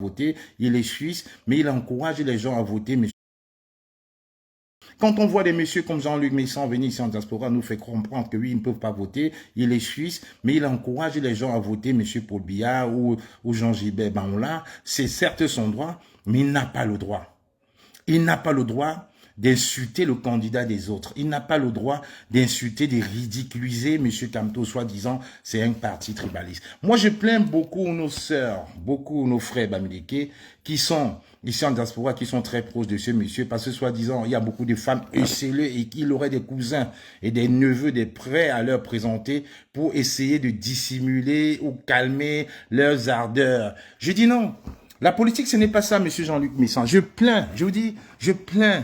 voter, il est suisse, mais il encourage les gens à voter. Mais quand on voit des messieurs comme Jean-Luc Mélenchon venir ici en diaspora, nous fait comprendre que oui, ils ne peuvent pas voter, il est suisse, mais il encourage les gens à voter monsieur Paul Biya ou Jean-Gilbert Baoula. C'est certes son droit, mais il n'a pas le droit. Il n'a pas le droit d'insulter le candidat des autres. Il n'a pas le droit d'insulter, de ridiculiser M. Kamto, soi-disant, c'est un parti tribaliste. Moi, je plains beaucoup nos sœurs, beaucoup nos frères bamileke qui sont ici en diaspora, qui sont très proches de ce monsieur, parce que soi-disant, il y a beaucoup de femmes esselées et qu'il aurait des cousins et des neveux, des prêts à leur présenter pour essayer de dissimuler ou calmer leurs ardeurs. Je dis non. La politique, ce n'est pas ça, monsieur Jean-Luc Mélenchon. Je plains, je vous dis, je plains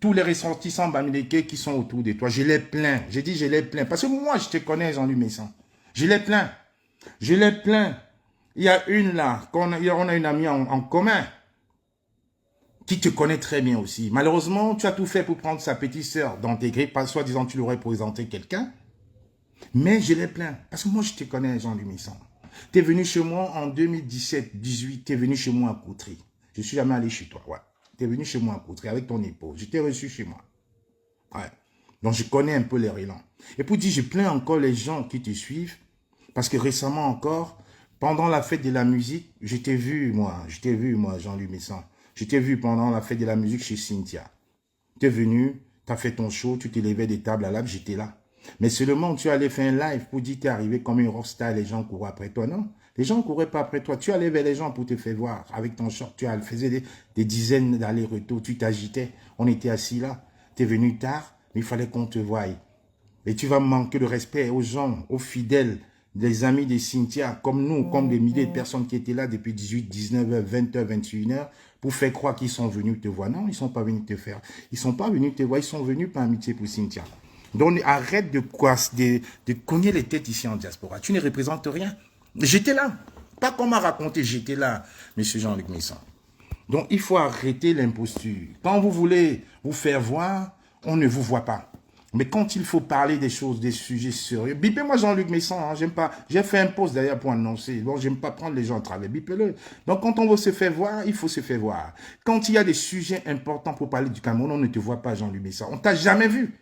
tous les ressortissants bamileke qui sont autour de toi. Je les plains. J'ai dit, je les plains. Parce que moi, je te connais, Jean-Luc Mélenchon. Je les plains. Je les plains. Il y a une là, on a une amie en commun qui te connaît très bien aussi. Malheureusement, tu as tout fait pour prendre sa petite sœur d'intégrer, pas soi-disant tu l'aurais présenté quelqu'un. Mais je les plains. Parce que moi, je te connais, Jean-Luc Mélenchon. Tu es venu chez moi en 2017-18, tu es venu chez moi à Coutry. Je ne suis jamais allé chez toi, ouais. Tu es venu chez moi à Coutry avec ton épouse. Je t'ai reçu chez moi. Ouais. Donc, je connais un peu les relents. Et pour dire, je plains encore les gens qui te suivent, parce que récemment encore, pendant la fête de la musique, je t'ai vu, moi, Jean-Luc Mélenchon. Je t'ai vu pendant la fête de la musique chez Cynthia. Tu es venu, tu as fait ton show, tu t'es levé des tables à l'âme, j'étais là. Mais seulement tu allais faire un live pour dire que tu es arrivé comme une rockstar, les gens couraient après toi. Non, les gens ne couraient pas après toi. Tu allais vers les gens pour te faire voir. Avec ton short, tu faisais des dizaines d'allers-retours, tu t'agitais. On était assis là. Tu es venu tard, mais il fallait qu'on te voie. Et tu vas manquer de respect aux gens, aux fidèles, des amis de Cynthia, comme nous, comme des milliers de personnes qui étaient là depuis 18, 19h, 20h, 21h, pour faire croire qu'ils sont venus te voir. Non, ils ne sont pas venus te faire. Ils ne sont pas venus te voir, ils sont venus par amitié pour Cynthia. Donc, arrête de cogner les têtes ici en diaspora. Tu ne représentes rien. J'étais là. Pas qu'on m'a raconté, j'étais là, M. Jean-Luc Mélenchon. Donc, il faut arrêter l'imposture. Quand vous voulez vous faire voir, on ne vous voit pas. Mais quand il faut parler des choses, des sujets sérieux, bipez-moi Jean-Luc Mélenchon, hein, j'aime pas. J'ai fait un post d'ailleurs pour annoncer. Bon, j'aime pas prendre les gens à travers, bipez-le. Donc, quand on veut se faire voir, il faut se faire voir. Quand il y a des sujets importants pour parler du Cameroun, on ne te voit pas, Jean-Luc Mélenchon. On t'a jamais vu.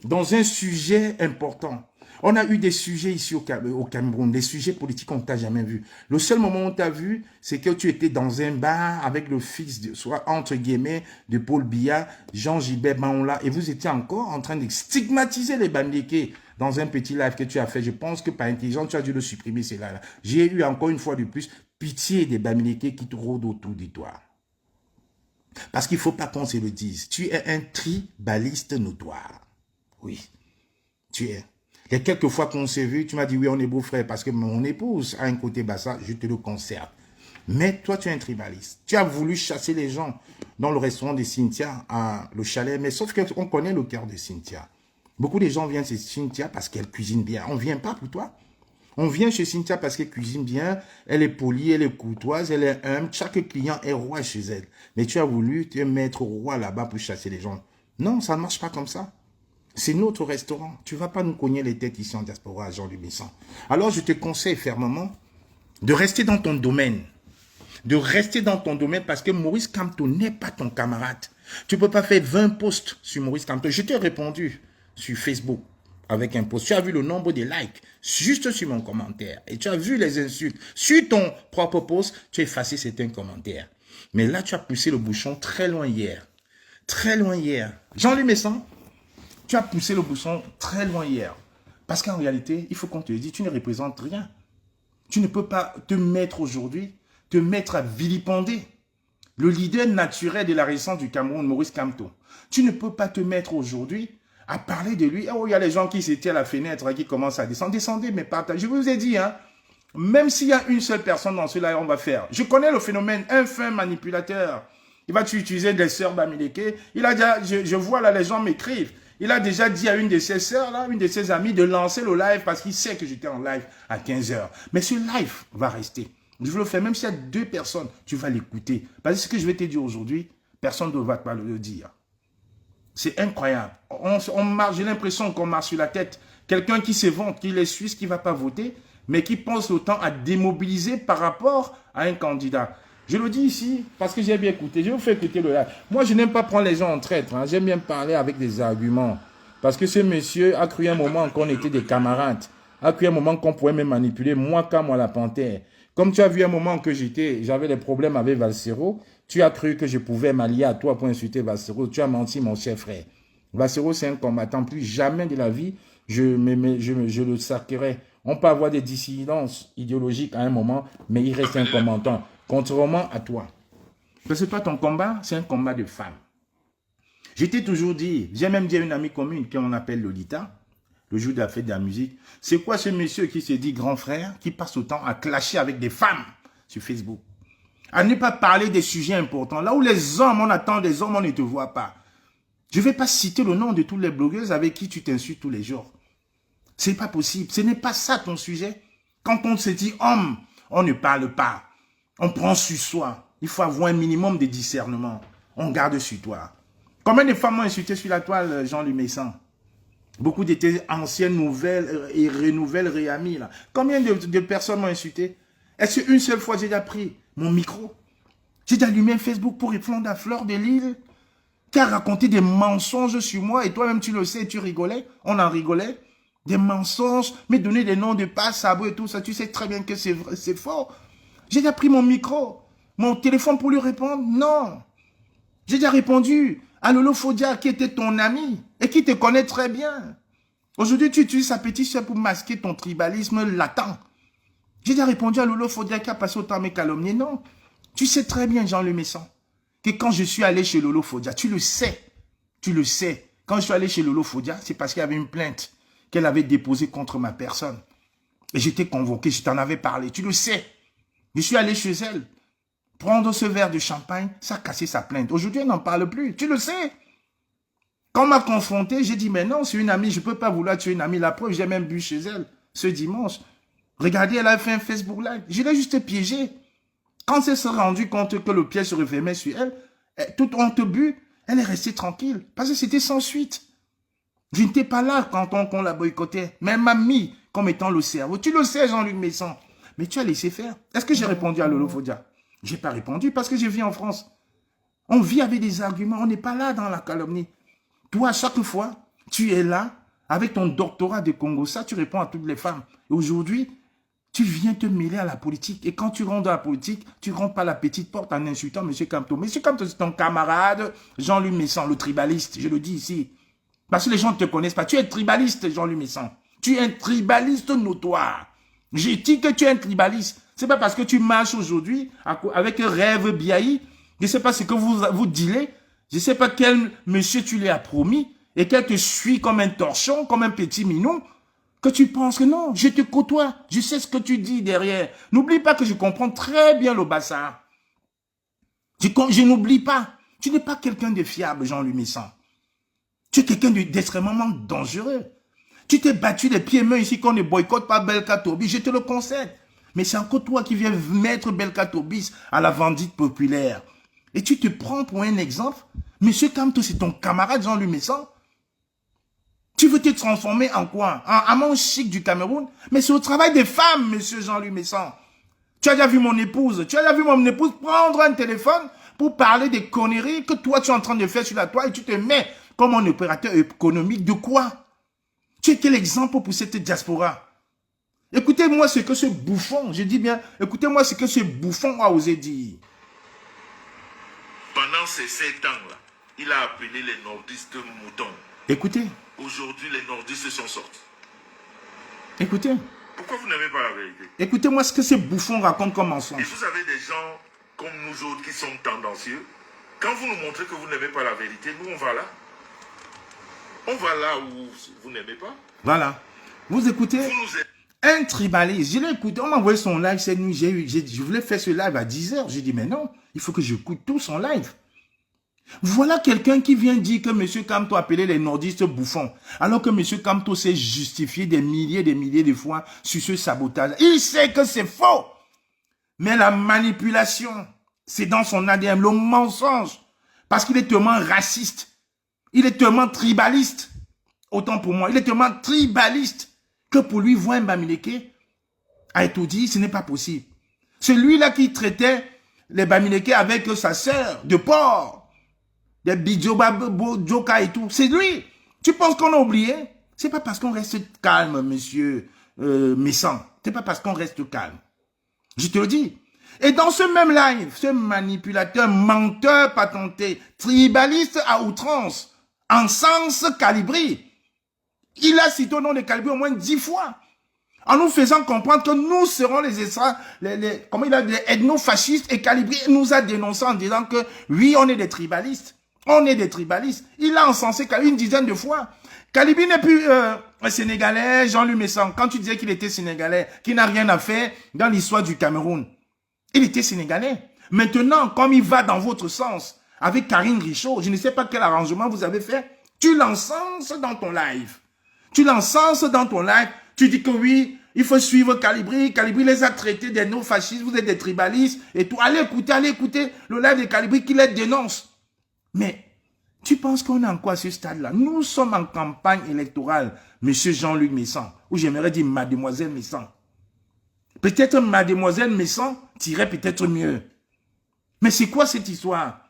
Dans un sujet important. On a eu des sujets ici au Cameroun, des sujets politiques qu'on ne t'a jamais vu. Le seul moment où on t'a vu, c'est que tu étais dans un bar avec le fils, soit entre guillemets, de Paul Biya, Jean-Gilbert Baoula, et vous étiez encore en train de stigmatiser les bamileke dans un petit live que tu as fait. Je pense que par intelligence, tu as dû le supprimer, c'est là. J'ai eu encore une fois de plus pitié des bamileke qui te rôdent autour de toi. Parce qu'il ne faut pas qu'on se le dise. Tu es un tribaliste notoire. Oui, tu es. Les quelques fois qu'on s'est vu, tu m'as dit oui, on est beaux-frères parce que mon épouse a un côté bassa, je te le conserve. Mais toi, tu es un tribaliste. Tu as voulu chasser les gens dans le restaurant de Cynthia, le chalet, mais sauf qu'on connaît le cœur de Cynthia. Beaucoup de gens viennent chez Cynthia parce qu'elle cuisine bien. On ne vient pas pour toi. On vient chez Cynthia parce qu'elle cuisine bien, elle est polie, elle est courtoise, elle est humble. Chaque client est roi chez elle. Mais tu as voulu te mettre roi là-bas pour chasser les gens. Non, ça ne marche pas comme ça. C'est notre restaurant. Tu ne vas pas nous cogner les têtes ici en diaspora, Jean-Luc Mélenchon. Alors, je te conseille fermement de rester dans ton domaine. De rester dans ton domaine parce que Maurice Kamto n'est pas ton camarade. Tu ne peux pas faire 20 posts sur Maurice Kamto. Je t'ai répondu sur Facebook avec un post. Tu as vu le nombre de likes juste sur mon commentaire. Et tu as vu les insultes. Sur ton propre post, tu as effacé certains commentaires. Mais là, tu as poussé le bouchon très loin hier. Très loin hier. Jean-Luc Mélenchon, tu as poussé le bouchon très loin hier. Parce qu'en réalité, il faut qu'on te dise, tu ne représentes rien. Tu ne peux pas te mettre aujourd'hui, te mettre à vilipender le leader naturel de la résistance du Cameroun, Maurice Kamto. Tu ne peux pas te mettre aujourd'hui à parler de lui. Oh, il y a les gens qui s'étaient à la fenêtre, qui commencent à descendre. Descendez, mais partagez. Je vous ai dit, hein, même s'il y a une seule personne dans cela, on va faire. Je connais le phénomène, un fin manipulateur. Il va utiliser des sœurs bamileke. Il a déjà, je vois là, les gens m'écrivent. Il a déjà dit à une de ses sœurs, là, une de ses amies, de lancer le live parce qu'il sait que j'étais en live à 15h. Mais ce live va rester. Je veux le faire, même s'il y a 2 personnes, tu vas l'écouter. Parce que ce que je vais te dire aujourd'hui, personne ne va pas le dire. C'est incroyable. J'ai l'impression qu'on marche sur la tête. Quelqu'un qui se vante, qui est suisse, qui ne va pas voter, mais qui pensent autant à démobiliser par rapport à un candidat. Je le dis ici parce que j'ai bien écouté. Je vous fais écouter le live. Moi, je n'aime pas prendre les gens en traître. Hein. J'aime bien parler avec des arguments. Parce que ce monsieur a cru un moment qu'on était des camarades. A cru un moment qu'on pouvait me manipuler, moi comme moi la panthère. Comme tu as vu un moment que j'avais des problèmes avec Valsero, tu as cru que je pouvais m'allier à toi pour insulter Valsero. Tu as menti, mon cher frère. Valsero, c'est un combattant. Plus jamais de la vie, je le saquerai. On peut avoir des dissidences idéologiques à un moment, mais il reste un combattant. Contrairement à toi. Parce que toi, ton combat, c'est un combat de femmes. Je t'ai toujours dit, j'ai même dit à une amie commune qu'on appelle Lolita, le jour de la fête de la musique, c'est quoi ce monsieur qui se dit grand frère, qui passe autant à clasher avec des femmes sur Facebook, à ne pas parler des sujets importants, là où les hommes, on attend des hommes, on ne te voit pas. Je ne vais pas citer le nom de toutes les blogueuses avec qui tu t'insultes tous les jours. Ce n'est pas possible, ce n'est pas ça ton sujet. Quand on se dit homme, on ne parle pas, on prend sur soi. Il faut avoir un minimum de discernement, on garde sur toi. Combien de femmes ont insulté sur la toile Jean-Louis Messan? Beaucoup d'étaient anciennes nouvelles et renouvelles réamies. Là. Combien de personnes m'ont insulté? Est-ce qu'une seule fois j'ai déjà pris mon micro? J'ai déjà allumé un Facebook pour répondre à Fleur de Lille qui a raconté des mensonges sur moi et toi-même tu le sais et tu rigolais. On en rigolait. Des mensonges, mais donner des noms de passe, sabot et tout ça. Tu sais très bien que c'est faux. J'ai déjà pris mon micro, mon téléphone pour lui répondre. Non. J'ai déjà répondu à Lolo Fodia qui était ton ami et qui te connaît très bien. Aujourd'hui, tu utilises sa petite soeur pour masquer ton tribalisme latent. J'ai déjà répondu à Lolo Fodia qui a passé autant à mes calomnies. Non, tu sais très bien, Jean-Louis Messan, que quand je suis allé chez Lolo Fodia, tu le sais, quand je suis allé chez Lolo Fodia, c'est parce qu'il y avait une plainte qu'elle avait déposée contre ma personne. Et j'étais convoqué, je t'en avais parlé, tu le sais. Je suis allé chez elle. Prendre ce verre de champagne, ça a cassé sa plainte. Aujourd'hui, elle n'en parle plus. Tu le sais. Quand on m'a confronté, j'ai dit, mais non, c'est une amie, je ne peux pas vouloir tuer une amie. La preuve, j'ai même bu chez elle ce dimanche. Regardez, elle a fait un Facebook Live. Je l'ai juste piégé. Quand elle s'est rendue compte que le piège se refermait sur elle, toute honte bu, elle est restée tranquille. Parce que c'était sans suite. Je n'étais pas là quand on la boycottait. Mais elle m'a mis comme étant le cerveau. Tu le sais, Jean-Luc Messan. Mais tu as laissé faire. Est-ce que j'ai répondu à Lolo Fodia? Je n'ai pas répondu parce que je vis en France. On vit avec des arguments. On n'est pas là dans la calomnie. Toi, à chaque fois, tu es là avec ton doctorat de Congo. Ça, tu réponds à toutes les femmes. Et aujourd'hui, tu viens te mêler à la politique. Et quand tu rentres dans la politique, tu rentres par la petite porte en insultant M. Kamto. M. Kamto, c'est ton camarade Jean-Louis Messan, le tribaliste. Je le dis ici. Parce que les gens ne te connaissent pas. Tu es tribaliste, Jean-Louis Messan. Tu es un tribaliste notoire. J'ai dit que tu es un tribaliste. C'est pas parce que tu marches aujourd'hui avec un rêve biailli. Je ne sais pas ce que vous dealez. Je ne sais pas quel monsieur tu lui as promis et qu'elle te suit comme un torchon, comme un petit minou, que tu penses que non, je te côtoie. Je sais ce que tu dis derrière. N'oublie pas que je comprends très bien le bassin. Je n'oublie pas. Tu n'es pas quelqu'un de fiable, Jean-Louis Messan. Tu es quelqu'un d'extrêmement dangereux. Tu t'es battu les pieds et mains ici qu'on ne boycotte pas Belka Tobis, je te le concède. Mais c'est encore toi qui viens mettre Belka Tobis à la vendite populaire. Et tu te prends pour un exemple. Monsieur Kamto, c'est ton camarade Jean-Louis Messan. Tu veux te transformer en quoi? En amant chic du Cameroun? Mais c'est au travail des femmes, monsieur Jean-Louis Messan. Tu as déjà vu mon épouse? Tu as déjà vu mon épouse prendre un téléphone pour parler des conneries que toi tu es en train de faire sur la toile et tu te mets comme un opérateur économique de quoi? Tu es quel exemple pour cette diaspora? Écoutez-moi ce que ce bouffon, je dis bien, écoutez-moi ce que ce bouffon a osé dire. Pendant ces 7 ans-là, il a appelé les nordistes moutons. Écoutez. Aujourd'hui, les nordistes sont sortis. Écoutez. Pourquoi vous n'aimez pas la vérité? Écoutez-moi ce que ce bouffon raconte comme mensonge. Et vous avez des gens comme nous autres qui sont tendancieux. Quand vous nous montrez que vous n'aimez pas la vérité, nous on va là. On va là où vous n'aimez pas. Voilà. Vous écoutez un tribaliste. Je l'ai écouté. On m'a envoyé son live cette nuit. Je voulais faire ce live à 10h. J'ai dit, mais non, il faut que j'écoute tout son live. Voilà quelqu'un qui vient dire que M. Kamto a appelé les nordistes bouffons. Alors que M. Kamto s'est justifié des milliers de fois sur ce sabotage. Il sait que c'est faux. Mais la manipulation, c'est dans son ADN. Le mensonge. Parce qu'il est tellement raciste. Il est tellement tribaliste. Autant pour moi. Il est tellement tribaliste que pour lui, voir un Bamileke, a étourdi, ce n'est pas possible. Celui-là qui traitait les Bamileke avec sa sœur de porc, des Bidjoba, Joka et tout, c'est lui. Tu penses qu'on a oublié? C'est pas parce qu'on reste calme, monsieur Messan. C'est pas parce qu'on reste calme. Je te le dis. Et dans ce même live, ce manipulateur, menteur patenté, tribaliste à outrance, en sens Calibri, il a cité au nom de Calibri au moins 10 fois, en nous faisant comprendre que nous serons les ethno-fascistes, et Calibri nous a dénoncé en disant que oui, on est des tribalistes. On est des tribalistes. Il a encensé une dizaine de fois. Calibri n'est plus un Sénégalais, Jean-Luc Messan. Quand tu disais qu'il était Sénégalais, qu'il n'a rien à faire dans l'histoire du Cameroun, il était Sénégalais. Maintenant, comme il va dans votre sens, avec Karine Richaud, je ne sais pas quel arrangement vous avez fait, tu l'encenses dans ton live. Tu l'encenses dans ton live, tu dis que oui, il faut suivre Calibri. Calibri les a traités des non-fascistes, vous êtes des tribalistes et tout. Allez écouter le live de Calibri qui les dénonce. Mais tu penses qu'on est en quoi à ce stade-là? Nous sommes en campagne électorale, monsieur Jean-Luc Messan, ou j'aimerais dire mademoiselle Messan. Peut-être mademoiselle Messan tirait peut-être mieux. Mais c'est quoi cette histoire?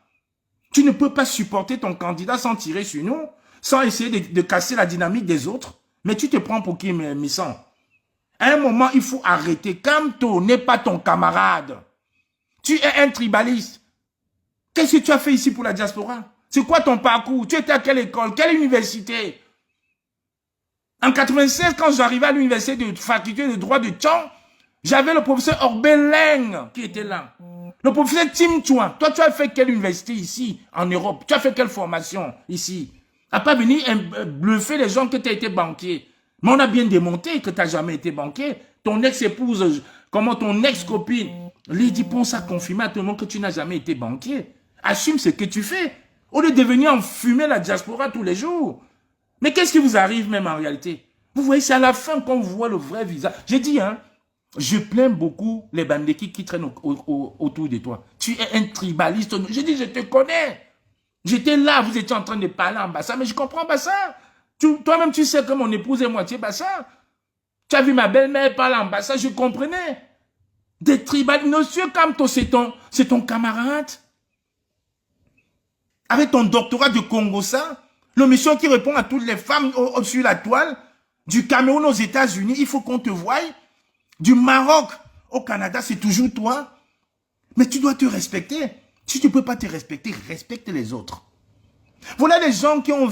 Tu ne peux pas supporter ton candidat sans tirer sur nous, sans essayer de casser la dynamique des autres. Mais tu te prends pour qui, Messan? À un moment, il faut arrêter. Kamto n'est pas ton camarade. Tu es un tribaliste. Qu'est-ce que tu as fait ici pour la diaspora? C'est quoi ton parcours? Tu étais à quelle école? Quelle université? En 96, quand j'arrivais à l'université de faculté de droit de Tchang, j'avais le professeur Orbeleng qui était là. Le professeur Tim Chouan. Toi, tu as fait quelle université ici, en Europe? Tu as fait quelle formation ici? À pas venir bluffer les gens que tu as été banquier. Mais on a bien démonté que tu n'as jamais été banquier. Ton ex-épouse, comment ton ex-copine, Lydie Ponce a confirmé à tout le monde que tu n'as jamais été banquier. Assume ce que tu fais. Au lieu de venir enfumer la diaspora tous les jours. Mais qu'est-ce qui vous arrive même en réalité? Vous voyez, c'est à la fin qu'on voit le vrai visage. J'ai dit, hein, je plains beaucoup les Bamileke qui traînent autour de toi. Tu es un tribaliste. J'ai dit, je te connais. J'étais là, vous étiez en train de parler en Bassa, mais je comprends Bassa. Toi-même, tu sais que mon épouse est moitié Bassa. Tu as vu ma belle-mère parler en Bassa, je comprenais. Des tribalistes. Monsieur Kamto, c'est ton camarade. Avec ton doctorat de Congo-Ça, le monsieur qui répond à toutes les femmes sur la toile, du Cameroun aux États-Unis, il faut qu'on te voie. Du Maroc au Canada, c'est toujours toi. Mais tu dois te respecter. Si tu ne peux pas te respecter, respecte les autres. Voilà les gens qui sont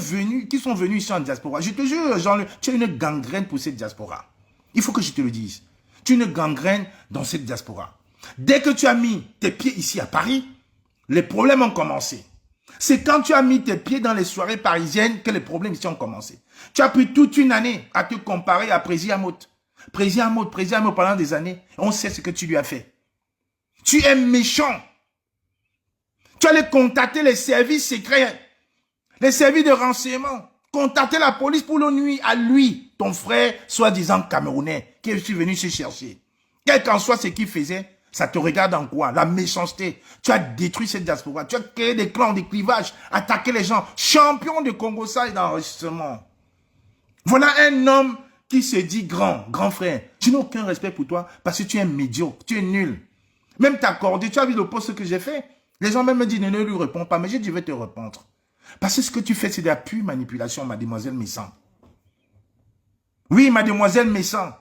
venus ici en diaspora. Je te jure, Jean, tu as une gangrène pour cette diaspora. Il faut que je te le dise. Tu as une gangrène dans cette diaspora. Dès que tu as mis tes pieds ici à Paris, les problèmes ont commencé. C'est quand tu as mis tes pieds dans les soirées parisiennes que les problèmes ici ont commencé. Tu as pris toute une année à te comparer à Prési Hamout. Prési Hamout pendant des années. On sait ce que tu lui as fait. Tu es méchant. Tu allais contacter les services secrets, les services de renseignement, contacter la police pour le nuire à lui, ton frère, soi-disant camerounais, qui est venu se chercher. Quel qu'en soit ce qu'il faisait, ça te regarde en quoi? La méchanceté. Tu as détruit cette diaspora. Tu as créé des clans, des clivages, attaqué les gens. Champion de Congo-Ça et d'enregistrement. Voilà un homme qui se dit grand frère. Je n'ai aucun respect pour toi parce que tu es médiocre, tu es nul. Même t'accorder, tu as vu le poste que j'ai fait? Les gens même me disent, ne lui réponds pas, mais je vais te répondre. Parce que ce que tu fais, c'est de la pure manipulation, mademoiselle Messan. Oui, mademoiselle Messan.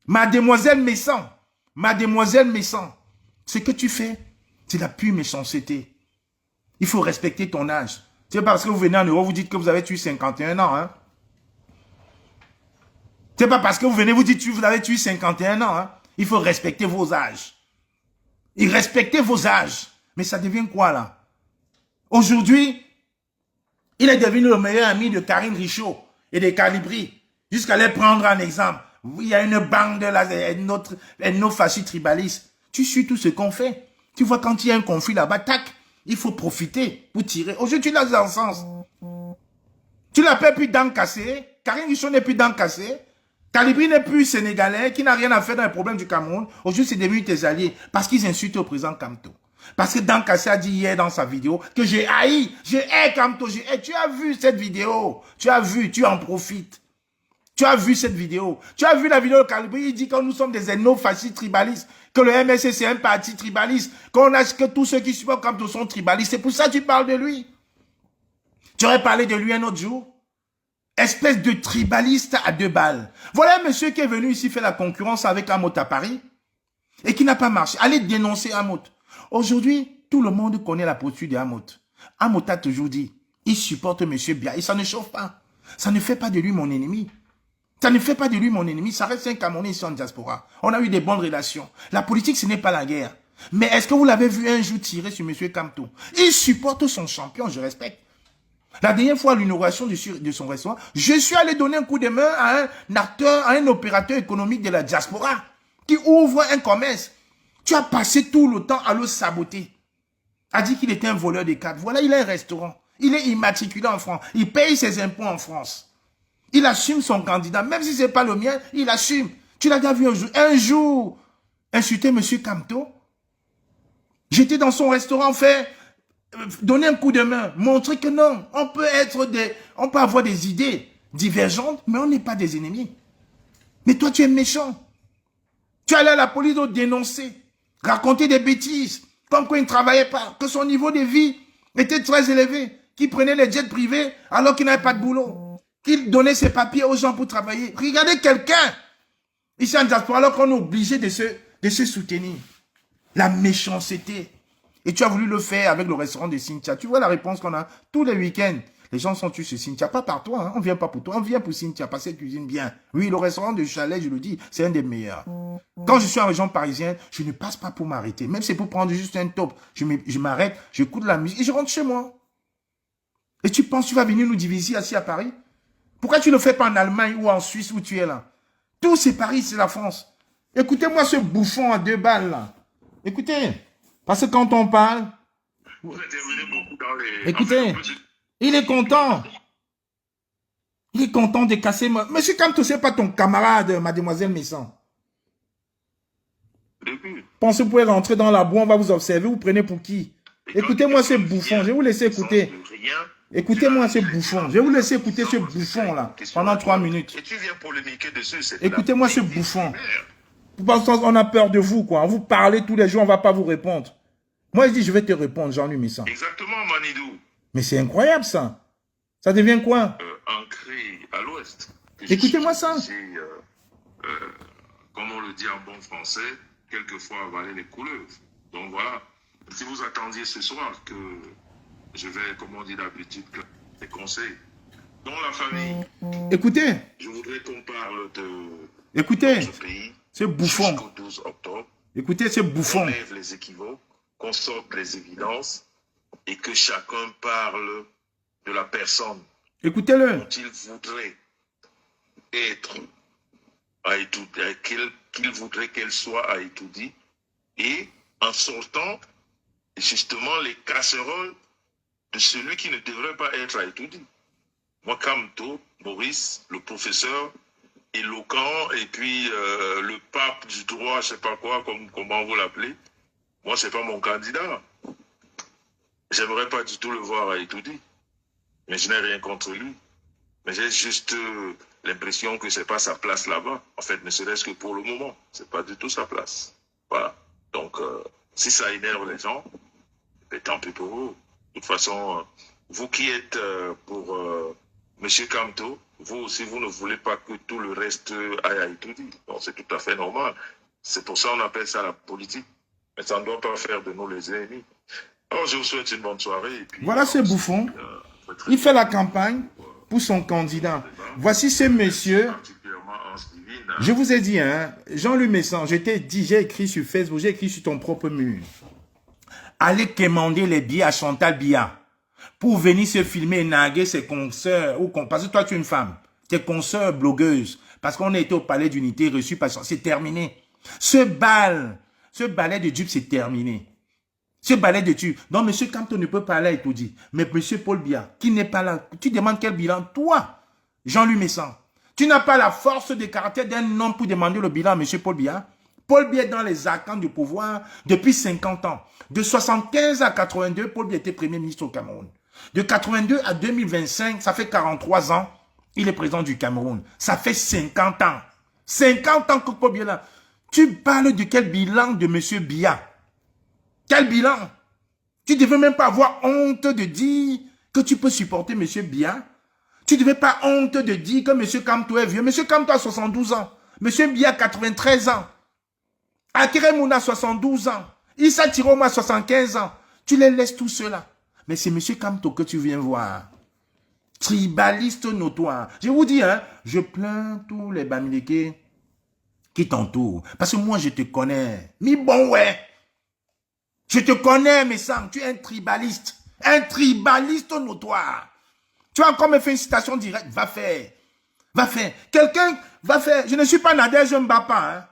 Mademoiselle Messan. Mademoiselle Messan. Ce que tu fais, c'est de la pure méchanceté. Il faut respecter ton âge. C'est pas parce que vous venez en Europe, vous dites que vous avez tué 51 ans. Hein? C'est pas parce que vous venez, vous dites que vous avez tué 51 ans. Hein? Il faut respecter vos âges. Et respecter vos âges. Mais ça devient quoi là? Aujourd'hui, il est devenu le meilleur ami de Karine Richaud et de Calibri. Jusqu'à les prendre en exemple. Il y a une bande de nos fascistes tribalistes. Tu suis tout ce qu'on fait. Tu vois quand il y a un conflit là-bas, tac, il faut profiter pour tirer. Aujourd'hui, tu l'as dans le sens. Tu l'appelles plus dents cassées. Karine Richaud n'est plus dents cassées. Calibri n'est plus sénégalais, qui n'a rien à faire dans les problèmes du Cameroun. Aujourd'hui, c'est devenu tes alliés parce qu'ils insultent au président Kamto. Parce que Dan Kassé a dit hier dans sa vidéo que j'ai haï, j'ai haï Kamto, j'ai haï. Tu as vu cette vidéo, tu as vu, tu en profites. Tu as vu cette vidéo. Tu as vu la vidéo de Calibri. Il dit que nous sommes des ethno-fascistes tribalistes. Que le MSC, c'est un parti tribaliste. Que tous ceux qui supportent Kamto sont tribalistes. C'est pour ça que tu parles de lui. Tu aurais parlé de lui un autre jour. Espèce de tribaliste à 2 balles. Voilà un monsieur qui est venu ici faire la concurrence avec Amot à Paris. Et qui n'a pas marché. Allez dénoncer Amot. Aujourd'hui, tout le monde connaît la posture de Amot. Amot a toujours dit, il supporte monsieur Bia. Et ça ne chauffe pas. Ça ne fait pas de lui mon ennemi. Ça ne fait pas de lui mon ennemi. Ça reste un Camerounais ici en diaspora. On a eu des bonnes relations. La politique, ce n'est pas la guerre. Mais est-ce que vous l'avez vu un jour tirer sur monsieur Kamto? Il supporte son champion, je respecte. La dernière fois, à l'inauguration de son restaurant, je suis allé donner un coup de main à un acteur, à un opérateur économique de la diaspora qui ouvre un commerce. Tu as passé tout le temps à le saboter. A dit qu'il était un voleur de cartes. Voilà, il a un restaurant. Il est immatriculé en France. Il paye ses impôts en France. Il assume son candidat. Même si ce n'est pas le mien, il assume. Tu l'as déjà vu un jour insulter M. Kamto. J'étais dans son restaurant donner un coup de main. Montrer que non, on peut avoir des idées divergentes, mais on n'est pas des ennemis. Mais toi, tu es méchant. Tu allais à la police pour dénoncer, raconter des bêtises, comme quoi il ne travaillait pas, que son niveau de vie était très élevé, qu'il prenait les jets privés alors qu'il n'avait pas de boulot. Qu'il donnait ses papiers aux gens pour travailler. Regardez quelqu'un ici en diaspora alors qu'on est obligé de se soutenir. La méchanceté. Et tu as voulu le faire avec le restaurant de Cynthia. Tu vois la réponse qu'on a tous les week-ends. Les gens sont tués chez Cynthia. Pas par toi, hein. On ne vient pas pour toi. On vient pour Cynthia parce qu'elle cuisine bien. Oui, le restaurant de Chalet, je le dis, c'est un des meilleurs. Quand je suis en région parisienne, je ne passe pas pour m'arrêter. Même si c'est pour prendre juste un top. Je m'arrête, j'écoute la musique et je rentre chez moi. Et tu penses que tu vas venir nous diviser assis à Paris? Pourquoi tu ne le fais pas en Allemagne ou en Suisse où tu es là? Tout c'est Paris, c'est la France. Écoutez-moi ce bouffon à 2 balles là. Écoutez. Parce que quand on parle... Écoutez, il est content. Il est content de casser... Monsieur Kamto, ce n'est pas ton camarade, mademoiselle Messan. Pensez que vous pouvez rentrer dans la boîte, on va vous observer, vous prenez pour qui? Écoutez-moi ce bouffon, je vais vous laisser écouter. Écoutez-moi ce bouffon. Je vais vous laisser écouter ce bouffon-là pendant 3 minutes. Écoutez-moi ce bouffon. Parce qu'on a peur de vous, quoi. Vous parlez tous les jours, on ne va pas vous répondre. Moi, je dis, je vais te répondre, Jean-Louis Messan. Exactement, Manidou. Mais c'est incroyable, ça. Ça devient quoi? Ancré à l'ouest. Écoutez-moi ça. Comme on le dit en bon français, quelquefois avaler les couleuvres. Donc voilà. Si vous attendiez ce soir que je vais, comme on dit d'habitude, des conseils. Dans la famille. Écoutez. Je voudrais qu'on parle de Écoutez. notre pays. C'est bouffon. Jusqu'au 12 octobre. Écoutez, c'est bouffon. On lève les équivoques, qu'on sorte les évidences et que chacun parle de la personne Écoutez-le. dont il voudrait être à étudier, qu'il voudrait qu'elle soit à étudier, et en sortant justement les casseroles de celui qui ne devrait pas être à étudier. Moi, Kamto, Maurice, le professeur éloquent, et puis le pape du droit, je ne sais pas quoi, comment vous l'appelez, moi, ce n'est pas mon candidat. J'aimerais pas du tout le voir à étudier. Mais je n'ai rien contre lui. Mais j'ai juste l'impression que ce n'est pas sa place là-bas. En fait, ne serait-ce que pour le moment. Ce n'est pas du tout sa place. Voilà. Donc, si ça énerve les gens, tant pis pour vous. De toute façon, vous qui êtes pour M. Kamto, vous aussi, vous ne voulez pas que tout le reste aille à étudier. Donc, c'est tout à fait normal. C'est pour ça qu'on appelle ça la politique. Mais ça ne doit pas faire de nous les ennemis. Alors, je vous souhaite une bonne soirée. Et puis, voilà ce bouffon. Il fait la campagne pour son candidat. Voici ce monsieur. Je vous ai dit, hein, Jean-Louis Messan, je t'ai dit, j'ai écrit sur Facebook, j'ai écrit sur ton propre mur. Allez commander les billets à Chantal Biya pour venir se filmer et narguer ses consoeurs. Parce que toi, tu es une femme. Tes consoeurs blogueuses. Parce qu'on a été au palais d'unité reçu par... C'est terminé. Ce balai de dupes, c'est terminé. Ce balai de tube. Donc, M. Kamto ne peut pas aller à étudier. Mais M. Paul Biya, qui n'est pas là, tu demandes quel bilan? Toi, Jean-Louis Messan, tu n'as pas la force de caractère d'un homme pour demander le bilan à M. Paul Biya. Paul Biya est dans les arcanes du pouvoir depuis 50 ans. De 75 à 82, Paul Biya était Premier ministre au Cameroun. De 82 à 2025, ça fait 43 ans. Il est président du Cameroun. Ça fait 50 ans. 50 ans que Kobiela. Tu parles de quel bilan de M. Biya? Quel bilan? Tu ne devais même pas avoir honte de dire que tu peux supporter M. Biya. Tu ne devais pas honte de dire que M. Kamto est vieux. M. Kamto a 72 ans. M. Biya a 93 ans. Akere Mouna a 72 ans. Issa Tiroma a 75 ans. Tu les laisses tous ceux-là. Mais c'est M. Kamto que tu viens voir. Tribaliste notoire. Je vous dis, hein, je plains tous les Bamileke qui t'entourent. Parce que moi, je te connais. Mais bon, ouais. Je te connais, mes sangs. Tu es un tribaliste. Un tribaliste notoire. Tu vas encore me faire une citation directe. Va faire. Va faire. Quelqu'un va faire. Je ne suis pas Nadège Mbapa. Hein.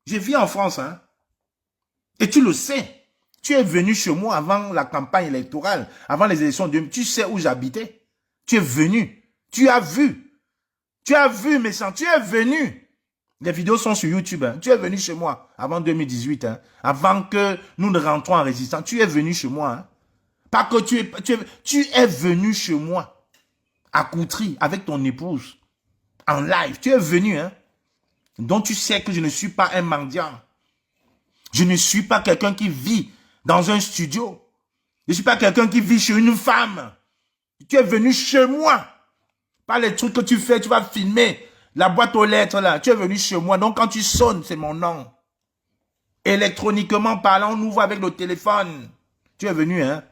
Je vis en France. Hein. Et tu le sais. Tu es venu chez moi avant la campagne électorale. Avant les élections de... Tu sais où j'habitais. Tu es venu. Tu as vu. Tu as vu, mes sangs. Tu es venu. Les vidéos sont sur YouTube. Hein. Tu es venu chez moi avant 2018. Hein. Avant que nous ne rentrons en résistance. Tu es venu chez moi. Hein. Pas que tu es venu chez moi. À Coutry, avec ton épouse. En live. Tu es venu. Hein. Donc tu sais que je ne suis pas un mendiant. Je ne suis pas quelqu'un qui vit dans un studio. Je ne suis pas quelqu'un qui vit chez une femme. Tu es venu chez moi. Pas les trucs que tu fais, tu vas filmer. La boîte aux lettres là. Tu es venu chez moi. Donc quand tu sonnes, c'est mon nom. Électroniquement parlant, on ouvre avec le téléphone. Tu es venu, hein.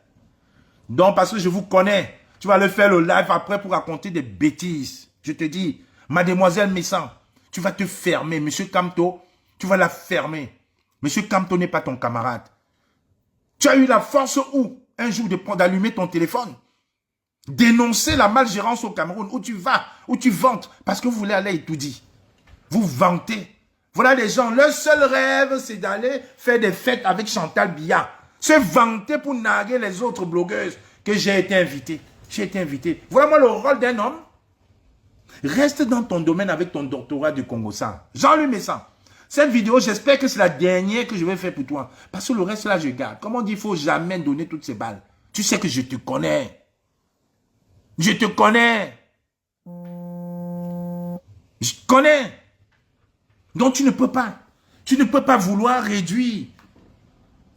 Donc parce que je vous connais. Tu vas le faire le live après pour raconter des bêtises. Je te dis, mademoiselle Messan, tu vas te fermer. Monsieur Kamto, tu vas la fermer. Monsieur Kamto n'est pas ton camarade. Tu as eu la force où un jour d'allumer ton téléphone. Dénoncer la malgérance au Cameroun, où tu vas, où tu vantes, parce que vous voulez aller et tout dire. Vous vantez. Voilà les gens, leur seul rêve, c'est d'aller faire des fêtes avec Chantal Biya. Se vanter pour narguer les autres blogueuses que j'ai été invité. J'ai été invité. Voilà moi le rôle d'un homme. Reste dans ton domaine avec ton doctorat du Congo-San. Jean-Louis Messan. Cette vidéo, j'espère que c'est la dernière que je vais faire pour toi. Parce que le reste là, je garde. Comme on dit, il ne faut jamais donner toutes ces balles. Tu sais que je te connais. Je te connais. Je connais. Donc tu ne peux pas. Tu ne peux pas vouloir réduire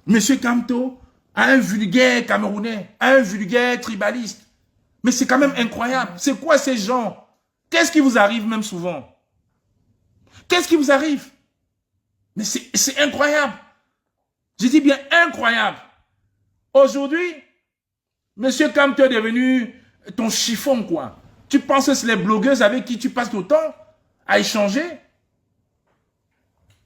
Monsieur Kamto à un vulgaire Camerounais, à un vulgaire tribaliste. Mais c'est quand même incroyable. C'est quoi ces gens? Qu'est-ce qui vous arrive même souvent? Qu'est-ce qui vous arrive? Mais c'est incroyable. Je dis bien incroyable. Aujourd'hui, Monsieur Kamto est devenu ton chiffon, quoi. Tu penses que c'est les blogueuses avec qui tu passes ton temps à échanger?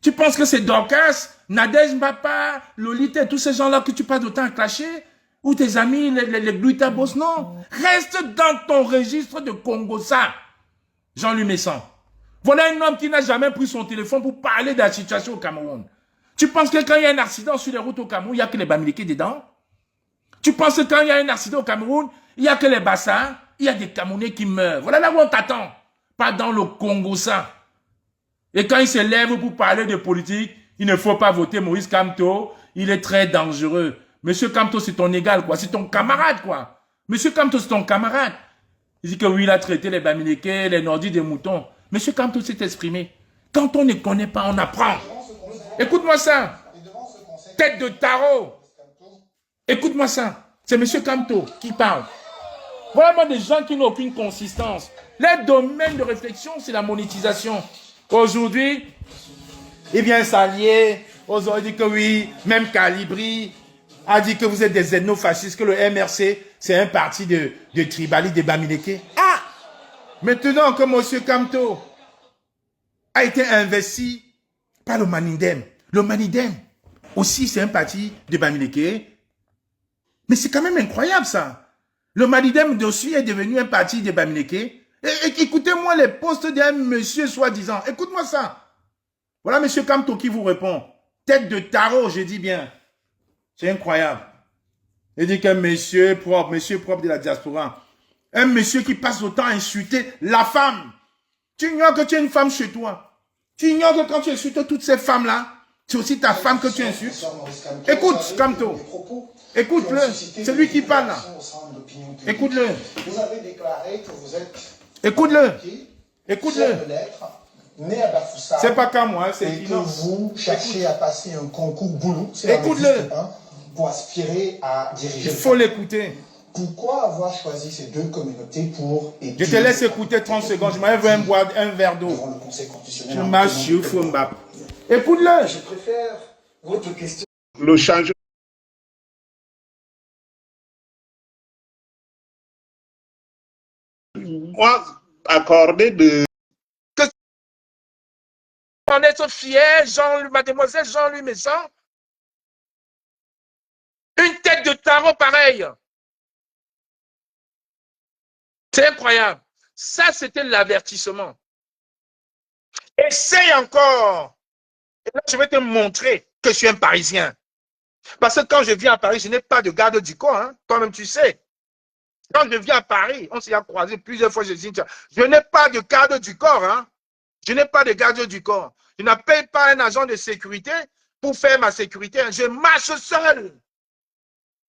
Tu penses que c'est Dorcas, Nadège Mbapa, Lolita, tous ces gens-là que tu passes ton temps à clasher? Ou tes amis, les Gluita Boss? Non. Reste dans ton registre de Congo-Sa. Jean-Louis Messan. Voilà un homme qui n'a jamais pris son téléphone pour parler de la situation au Cameroun. Tu penses que quand il y a un accident sur les routes au Cameroun, il n'y a que les Bamileke dedans? Tu penses que quand il y a un accident au Cameroun, il n'y a que les Bassas, il y a des Camerounais qui meurent. Voilà là où on t'attend. Pas dans le Congo-Sa. Et quand il se lève pour parler de politique, il ne faut pas voter Maurice Kamto. Il est très dangereux. Monsieur Kamto, c'est ton égal, quoi. C'est ton camarade, quoi. Monsieur Kamto, c'est ton camarade. Il dit que oui, il a traité les Bamileke, les Nordis des moutons. Monsieur Kamto s'est exprimé. Quand on ne connaît pas, on apprend. Écoute-moi ça. Tête de tarot. Écoute-moi ça. C'est Monsieur Kamto qui parle. Voilà des gens qui n'ont aucune consistance. Leur domaine de réflexion, c'est la monétisation. Aujourd'hui, il vient s'allier. Aujourd'hui, dit que oui, même Calibri a dit que vous êtes des ethnofascistes, que le MRC, c'est un parti de tribalistes, de Bamileke. Ah! Maintenant que M. Kamto a été investi par le Manidem. Le Manidem, aussi, c'est un parti de Bamileke. Mais c'est quand même incroyable, ça. Le Manidem aussi est devenu un parti de Bamileke. Et écoutez-moi les postes d'un monsieur soi-disant. Écoute-moi ça. Voilà M. Kamto qui vous répond. Tête de tarot, je dis bien. C'est incroyable. Il dit qu'un monsieur propre de la diaspora. Un monsieur qui passe le temps à insulter la femme. Tu ignores que tu as une femme chez toi. Tu ignores que quand tu insultes toutes ces femmes-là, c'est aussi ta femme que tu insultes. Écoute, Kamto. Écoute-le. C'est lui qui parle là. Écoute-le. Vous avez déclaré que vous êtes Écoute-le. Écoute-le. Né à Bafoussam, C'est pas qu'à moi, c'est et que vous cherchez à passer un concours boulot, écoute-le, pour aspirer à diriger. Il faut l'écouter. Pourquoi avoir choisi ces deux communautés pour étudier? Je te laisse écouter 30 secondes. Je m'enlève un verre d'eau. Devant le Conseil constitutionnel. Je marche sur Foumbap. Écoute-le. Je préfère votre question. Le changement. Moi, accordé de... On est fier, mademoiselle Jean-Louis Messon. Une tête de tarot pareille. C'est incroyable. Ça, c'était l'avertissement. Essaye encore. Et là, je vais te montrer que je suis un Parisien. Parce que quand je viens à Paris, je n'ai pas de garde du corps. Hein. Toi-même, tu sais. Quand je viens à Paris, on s'y a croisé plusieurs fois. Je n'ai pas de garde du corps. Hein. Je n'ai pas de garde du corps. Je n'appelle pas un agent de sécurité pour faire ma sécurité. Je marche seul.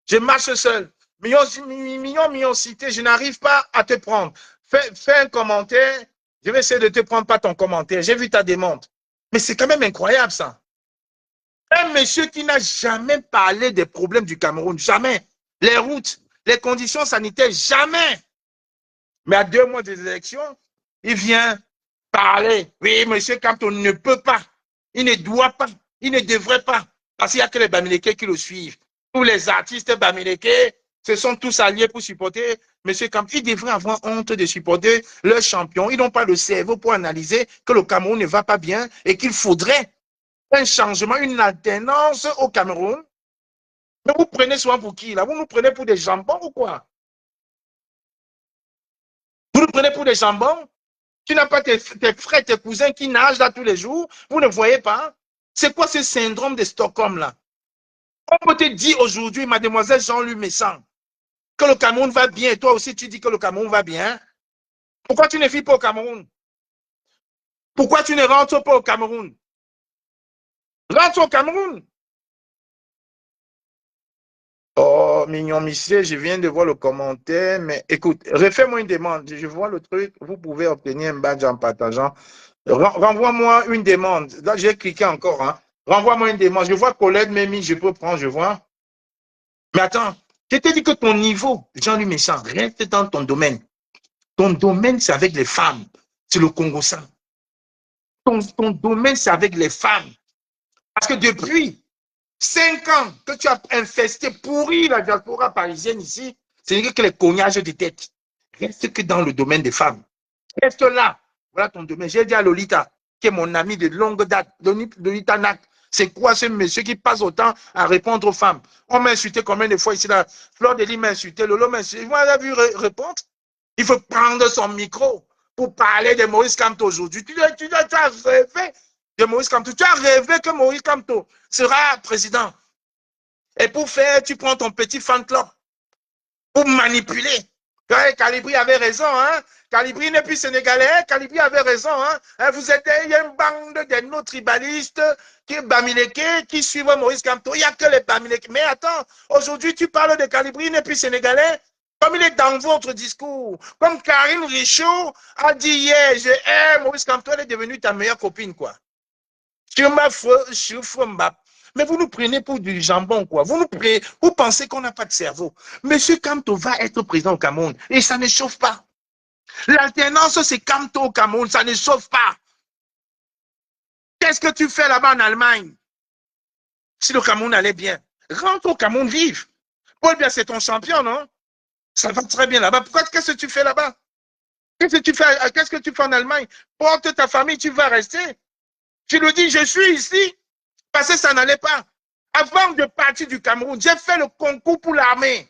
Je marche seul. Million cité, je n'arrive pas à te prendre. Fais un commentaire. Je vais essayer de te prendre pas ton commentaire. J'ai vu ta demande. Mais c'est quand même incroyable, ça. Un monsieur qui n'a jamais parlé des problèmes du Cameroun. Jamais. Les routes, les conditions sanitaires, jamais. Mais à 2 mois des élections, il vient parler. Oui, monsieur Kamto ne peut pas. Il ne doit pas. Il ne devrait pas. Parce qu'il n'y a que les Bamileke qui le suivent. Tous les artistes Bamileke se sont tous alliés pour supporter M. Kamto. Ils devraient avoir honte de supporter leur champion. Ils n'ont pas le cerveau pour analyser que le Cameroun ne va pas bien et qu'il faudrait un changement, une alternance au Cameroun. Mais vous prenez souvent pour qui là? Vous nous prenez pour des jambons ou quoi? Vous nous prenez pour des jambons? Tu n'as pas tes frères, tes cousins qui nagent là tous les jours? Vous ne voyez pas? C'est quoi ce syndrome de Stockholm là? On peut te dire aujourd'hui, mademoiselle Jean-Louis Messon, que le Cameroun va bien, et toi aussi tu dis que le Cameroun va bien. Pourquoi tu ne vis pas au Cameroun? Pourquoi tu ne rentres pas au Cameroun? Rentre au Cameroun. Oh, mignon monsieur, je viens de voir le commentaire, mais écoute, refais-moi une demande. Je vois le truc, vous pouvez obtenir un badge en partageant. Renvoie-moi une demande. Là, j'ai cliqué encore. Hein. Renvoie-moi une demande. Je vois Colette Mémi, je peux prendre, je vois. Mais attends, je t'ai dit que ton niveau, Jean-Louis Messon, reste dans ton domaine. Ton domaine, c'est avec les femmes. C'est le Congo ça. Ton domaine, c'est avec les femmes. Parce que depuis 5 ans que tu as infesté, pourri la diaspora parisienne ici, c'est que les cognages de tête. Reste que dans le domaine des femmes. Reste là. Voilà ton domaine. J'ai dit à Lolita, qui est mon ami de longue date, Lolita Nak, c'est quoi ce monsieur qui passe autant à répondre aux femmes? On m'a insulté combien de fois ici là? Fleur de Lys m'a insulté, Lolo m'a insulté. Vous m'avez vu répondre? Il faut prendre son micro pour parler de Maurice Kamto aujourd'hui. Tu as rêvé de Maurice Kamto. Tu as rêvé que Maurice Kamto sera président. Et pour faire, tu prends ton petit fan club pour manipuler. Calibri avait raison, hein? Calibri n'est plus sénégalais, Calibri avait raison, hein? Vous êtes une bande de nos tribalistes qui Bamileke, qui suivent Maurice Kamto. Il n'y a que les Bamileke. Mais attends, aujourd'hui tu parles de Calibri, il n'est plus sénégalais. Comme il est dans votre discours, comme Karine Richaud a dit hier, je hais Maurice Kamto, elle est devenue ta meilleure copine, quoi. Mais vous nous prenez pour du jambon, quoi. Vous pensez qu'on n'a pas de cerveau. Monsieur Kamto va être président au Cameroun et ça ne chauffe pas. L'alternance, c'est Kamto au Cameroun, ça ne chauffe pas. Qu'est-ce que tu fais là-bas en Allemagne? Si le Cameroun allait bien, rentre au Cameroun, vive. Paul Biya, c'est ton champion, non? Ça va très bien là-bas. Pourquoi? Qu'est-ce que tu fais là-bas? Qu'est-ce que tu fais en Allemagne? Porte ta famille, tu vas rester. Tu le dis, je suis ici. Parce que ça n'allait pas. Avant de partir du Cameroun, j'ai fait le concours pour l'armée.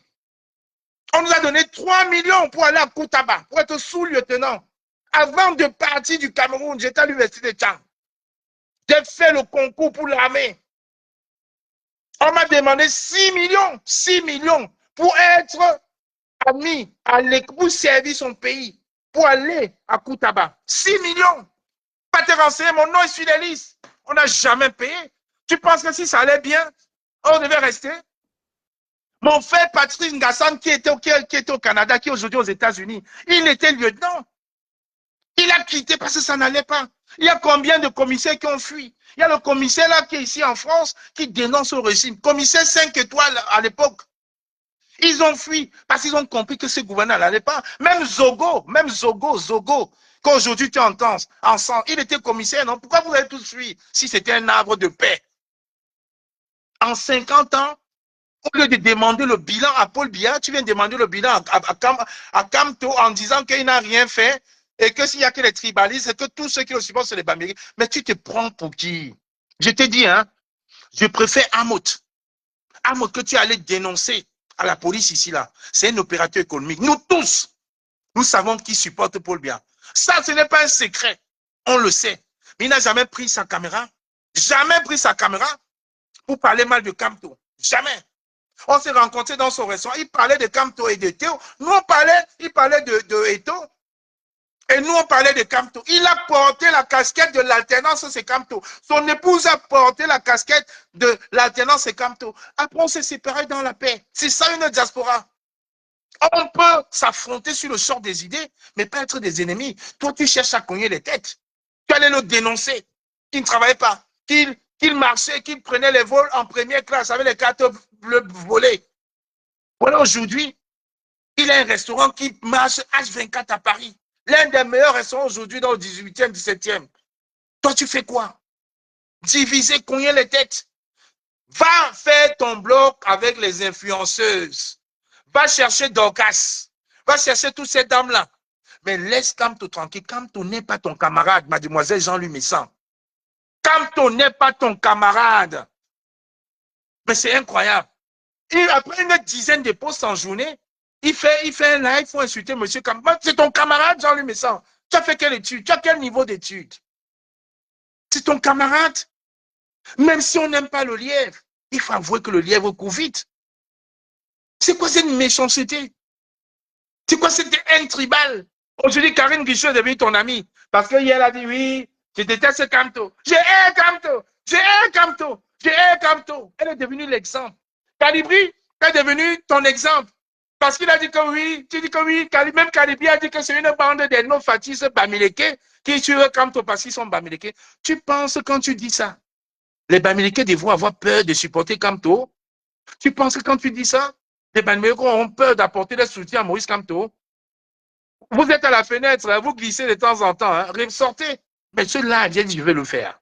On nous a donné 3 millions pour aller à Koutaba, pour être sous-lieutenant. Avant de partir du Cameroun, j'étais à l'université de Tchang. J'ai fait le concours pour l'armée. On m'a demandé 6 millions, 6 millions pour être admis pour servir son pays, pour aller à Koutaba. 6 millions. Pas te renseigner, mon nom est sur les listes. On n'a jamais payé. Tu penses que si ça allait bien, on devait rester? Mon frère Patrick Ngassan, qui était au Canada, qui est aujourd'hui aux États-Unis, il était lieutenant. Il a quitté parce que ça n'allait pas. Il y a combien de commissaires qui ont fui? Il y a le commissaire là qui est ici en France qui dénonce au régime. Commissaire 5 étoiles à l'époque. Ils ont fui parce qu'ils ont compris que ce gouvernement n'allait pas. Même Zogo, qu'aujourd'hui tu entends ensemble, il était commissaire, non? Pourquoi vous avez tous fui si c'était un arbre de paix? En 50 ans, au lieu de demander le bilan à Paul Biya, tu viens demander le bilan à Kamto en disant qu'il n'a rien fait et que s'il n'y a que les tribalistes, et que tous ceux qui le supportent, c'est les Bamériques. Mais tu te prends pour qui? Je te dis, hein, je préfère Amout. Amout que tu allais dénoncer à la police ici, là. C'est un opérateur économique. Nous tous, nous savons qui supporte Paul Biya. Ça, ce n'est pas un secret. On le sait. Mais il n'a jamais pris sa caméra. Jamais pris sa caméra pour parler mal de Kamto. Jamais. On s'est rencontrés dans son restaurant. Il parlait de Kamto et de Théo. Nous, il parlait de Eto. Et nous, on parlait de Kamto. Il a porté la casquette de l'alternance, c'est Kamto. Son épouse a porté la casquette de l'alternance, c'est Kamto. Après, on s'est séparés dans la paix. C'est ça une diaspora. On peut s'affronter sur le sort des idées, mais pas être des ennemis. Toi, tu cherches à cogner les têtes. Tu allais le dénoncer. Qu'il ne travaillait pas. Qu'il marchait, qu'il prenait les vols en première classe avec les cartes bleues volées. Voilà, aujourd'hui, il a un restaurant qui marche H24 à Paris. L'un des meilleurs restaurants aujourd'hui dans le 18e, 17e. Toi, tu fais quoi? Diviser, cogner les têtes. Va faire ton blog avec les influenceuses. Va chercher Dorcas. Va chercher toutes ces dames-là. Mais laisse Kamto tranquille. Kamto n'est pas ton camarade, mademoiselle Jean-Louis Messan. Kamto n'est pas ton camarade. Mais c'est incroyable. Et après une dizaine de posts en journée, il fait un live pour insulter M. Kamto. C'est ton camarade, Jean-Louis Messan. Tu as fait quelle étude? Tu as quel niveau d'étude? C'est ton camarade. Même si on n'aime pas le lièvre, il faut avouer que le lièvre court vite. C'est quoi cette méchanceté? C'est quoi cette haine tribale? Aujourd'hui, Karine Guichot est devenue ton amie. Parce qu'hier, elle a dit oui, je déteste Kamto. Je hais Kamto. Je hais Kamto. Je hais Kamto. Elle est devenue l'exemple. Calibri est devenu ton exemple. Parce qu'il a dit que oui, tu dis que oui, même Calibri a dit que c'est une bande de non-fatis bamileke qui tuent Kamto parce qu'ils sont bamileke. Tu penses quand tu dis ça, les bamileke devront avoir peur de supporter Kamto? Tu penses que quand tu dis ça, les bamileke auront peur d'apporter le soutien à Maurice Kamto? Vous êtes à la fenêtre, vous glissez de temps en temps, hein, sortez. Mais ceux-là, je vais le faire.